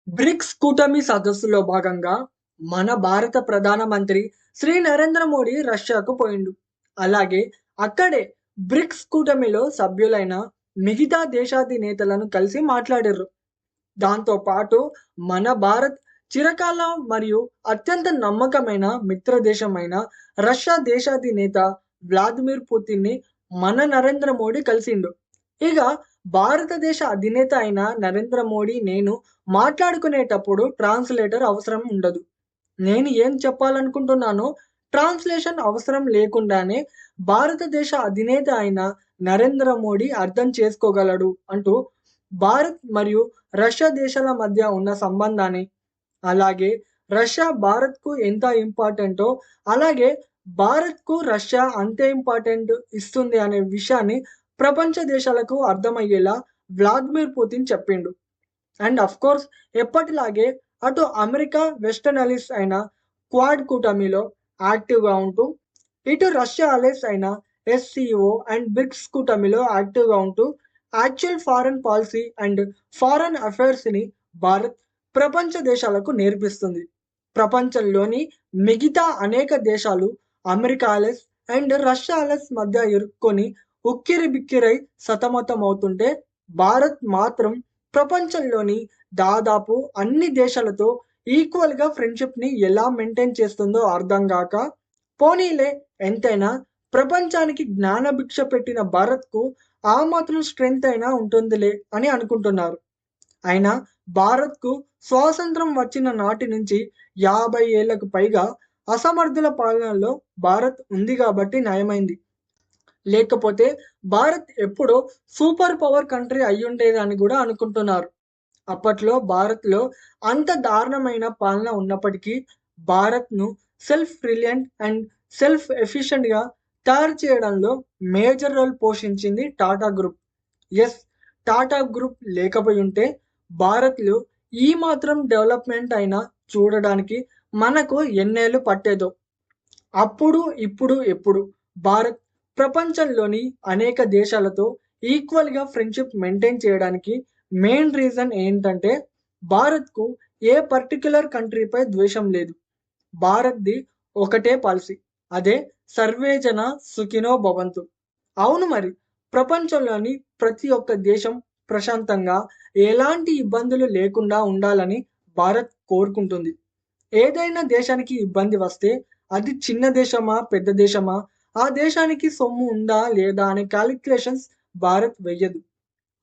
Bricks కూటమి సదస్సులో భాగంగా మన భారత ప్రధానమంత్రి శ్రీ నరేంద్ర మోడీ రష్యాకు పోయిండు. అలాగే అక్కడే బ్రిక్స్ కూటమిలో సభ్యులైన మిగతా దేశాధినేతలను కలిసి మాట్లాడిర్రు. దాంతో పాటు మన భారత్ చిరకాల మరియు అత్యంత నమ్మకమైన మిత్ర దేశమైన రష్యా దేశాధినేత వ్లాదిమిర్ పుతిన్ని మన నరేంద్ర మోడీ కలిసిండు. ఇక భారతదేశ అధినేత అయిన నరేంద్ర మోడీ నేను మాట్లాడుకునేటప్పుడు ట్రాన్స్లేటర్ అవసరం ఉండదు. నేను ఏం చెప్పాలనుకుంటున్నానో ట్రాన్స్లేషన్ అవసరం లేకుండానే భారతదేశ అధినేత అయిన నరేంద్ర మోడీ అర్థం చేసుకోగలడు అంటూ భారత్ మరియు రష్యా దేశాల మధ్య ఉన్న సంబంధాన్ని, అలాగే రష్యా భారత్కు ఎంత ఇంపార్టెంటో అలాగే భారత్కు రష్యా అంతే ఇంపార్టెంట్ ఇస్తుంది అనే విషయాన్ని ప్రపంచ దేశాలకు అర్థమయ్యేలా వ్లాదిమిర్ పుతిన్ చెప్పిండు. అండ్ అఫ్ కోర్స్ ఎప్పటిలాగే అటు అమెరికా వెస్టర్న్ అలీస్ అయిన క్వాడ్ కూటమిలో యాక్టివ్గా ఉంటూ, ఇటు రష్యా అలైస్ అయిన ఎస్సీఓ అండ్ బ్రిక్స్ కూటమిలో యాక్టివ్గా ఉంటూ actual foreign policy and foreign అఫైర్స్ని భారత్ ప్రపంచ దేశాలకు నేర్పిస్తుంది. ప్రపంచంలోని మిగతా అనేక దేశాలు America allies and Russia allies మధ్య ఇరుక్కొని ఉక్కిరి బిక్కిరై సతమతమవుతుంటే భారత్ మాత్రం ప్రపంచంలోని దాదాపు అన్ని దేశాలతో ఈక్వల్గా ఫ్రెండ్షిప్ని ఎలా మెయింటైన్ చేస్తుందో అర్థం కాక, పోనీలే ఎంతైనా ప్రపంచానికి జ్ఞానభిక్ష పెట్టిన భారత్కు ఆ మాత్రం స్ట్రెంగ్త్ అయినా ఉంటుందిలే అని అనుకుంటున్నారు. అయినా భారత్కు స్వాతంత్రం వచ్చిన నాటి నుంచి 50 ఏళ్లకు పైగా అసమర్థుల పాలనలో భారత్ ఉంది కాబట్టి నయమైంది. లేకపోతే భారత్ ఎప్పుడో సూపర్ పవర్ కంట్రీ అయ్యుండేదని కూడా అనుకుంటున్నారు. అప్పట్లో భారత్లో అంత దారుణమైన పాలన ఉన్నప్పటికీ భారత్ను సెల్ఫ్ రిలయంట్ అండ్ సెల్ఫ్ ఎఫిషియెంట్గా తయారు చేయడంలో మేజర్ రోల్ పోషించింది Tata group. Yes, Tata group లేకపోయి ఉంటే భారత్లో ఈ మాత్రం డెవలప్మెంట్ అయినా చూడడానికి మనకు ఎన్నేళ్ళు పట్టేదో. అప్పుడు ఇప్పుడు ఎప్పుడు భారత్ ప్రపంచంలోని అనేక దేశాలతో ఈక్వల్గా ఫ్రెండ్షిప్ మెయింటైన్ చేయడానికి మెయిన్ రీజన్ ఏంటంటే భారత్కు ఏ పర్టిక్యులర్ కంట్రీపై ద్వేషం లేదు. భారత్ది ఒకటే పాలసీ, అదే సర్వేజన సుఖినో భవంతు. అవును మరి, ప్రపంచంలోని ప్రతి ఒక్క దేశం ప్రశాంతంగా ఎలాంటి ఇబ్బందులు లేకుండా ఉండాలని భారత్ కోరుకుంటుంది. ఏదైనా దేశానికి ఇబ్బంది వస్తే అది చిన్న దేశమా పెద్ద దేశమా, ఆ దేశానికి సొమ్ము ఉందా లేదా అనే క్యాలిక్యులేషన్స్ భారత్ వెయ్యదు.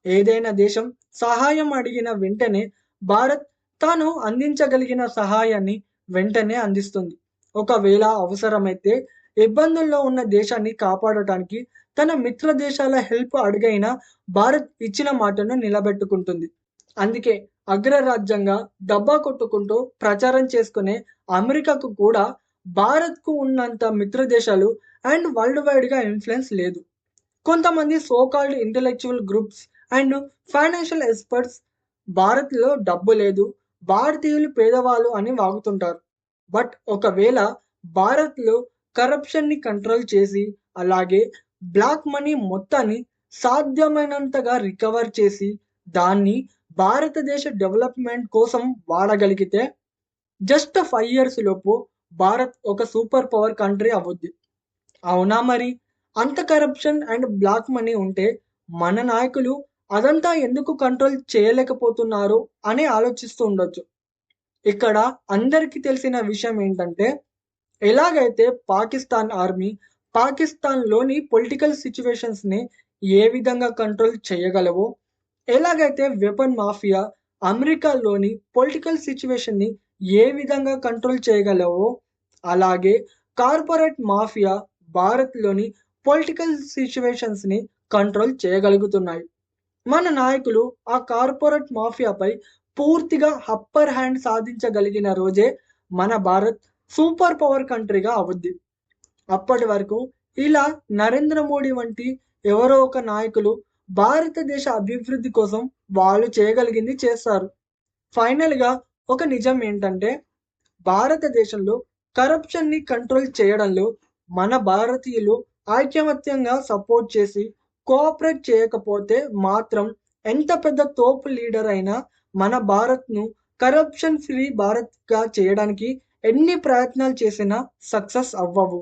ఏదైనా దేశం సహాయం అడిగిన వెంటనే భారత్ తాను అందించగలిగిన సహాయాన్ని వెంటనే అందిస్తుంది. ఒకవేళ అవసరమైతే ఇబ్బందుల్లో ఉన్న దేశాన్ని కాపాడటానికి తన మిత్ర దేశాల హెల్ప్ అడిగైనా భారత్ ఇచ్చిన మాటను నిలబెట్టుకుంటుంది. అందుకే అగ్రరాజ్యంగా డబ్బా కొట్టుకుంటూ ప్రచారం చేసుకునే అమెరికాకు కూడా భారత్కు ఉన్నంత మిత్ర దేశాలు అండ్ వరల్డ్ వైడ్గా ఇన్ఫ్లుయెన్స్ లేదు. కొంతమంది so called intellectual groups and financial experts భారత్లో డబ్బు లేదు, భారతీయులు పేదవాళ్ళు అని వాగుతుంటారు. బట్ ఒకవేళ భారత్లో కరప్షన్ని కంట్రోల్ చేసి అలాగే బ్లాక్ మనీ మొత్తాన్ని సాధ్యమైనంతగా రికవర్ చేసి దాన్ని భారతదేశ డెవలప్మెంట్ కోసం వాడగలిగితే జస్ట్ 5 years లోపు భారత్ ఒక సూపర్ పవర్ కంట్రీ అవుద్ది. అవునా మరి? అంత కరప్షన్ అండ్ బ్లాక్ మనీ ఉంటే మన నాయకులు అదంతా ఎందుకు కంట్రోల్ చేయలేకపోతున్నారు అని ఆలోచిస్తూ ఉండొచ్చు. ఇక్కడ అందరికీ తెలిసిన విషయం ఏంటంటే, ఎలాగైతే పాకిస్తాన్ ఆర్మీ పాకిస్తాన్లోని పొలిటికల్ సిచ్యువేషన్స్ని ఏ విధంగా కంట్రోల్ చేయగలవో, ఎలాగైతే వెపన్ మాఫియా అమెరికాలోని పొలిటికల్ సిచ్యువేషన్ని ఏ విధంగా కంట్రోల్ చేయగలవో, అలాగే కార్పొరేట్ మాఫియా భారత్లోని పొలిటికల్ సిచ్యువేషన్స్ని కంట్రోల్ చేయగలుగుతున్నాయి. మన నాయకులు ఆ కార్పొరేట్ మాఫియాపై పూర్తిగా అప్పర్ హ్యాండ్ సాధించగలిగిన రోజే మన భారత్ సూపర్ పవర్ కంట్రీగా అవుద్ది. అప్పటి వరకు ఇలా నరేంద్ర మోడీ వంటి ఎవరో ఒక నాయకులు భారతదేశ అభివృద్ధి కోసం వాళ్ళు చేయగలిగింది చేస్తారు. ఫైనల్గా ఒక నిజం ఏంటంటే, భారతదేశంలో కరప్షన్ని కంట్రోల్ చేయడంలో మన భారతీయులు ఐకమత్యంగా సపోర్ట్ చేసి కోఆపరేట్ చేయకపోతే మాత్రం ఎంత పెద్ద తోపు లీడర్ అయినా మన భారత్ను కరప్షన్ ఫ్రీ భారత్గా చేయడానికి ఎన్ని ప్రయత్నాలు చేసినా సక్సెస్ అవ్వవు.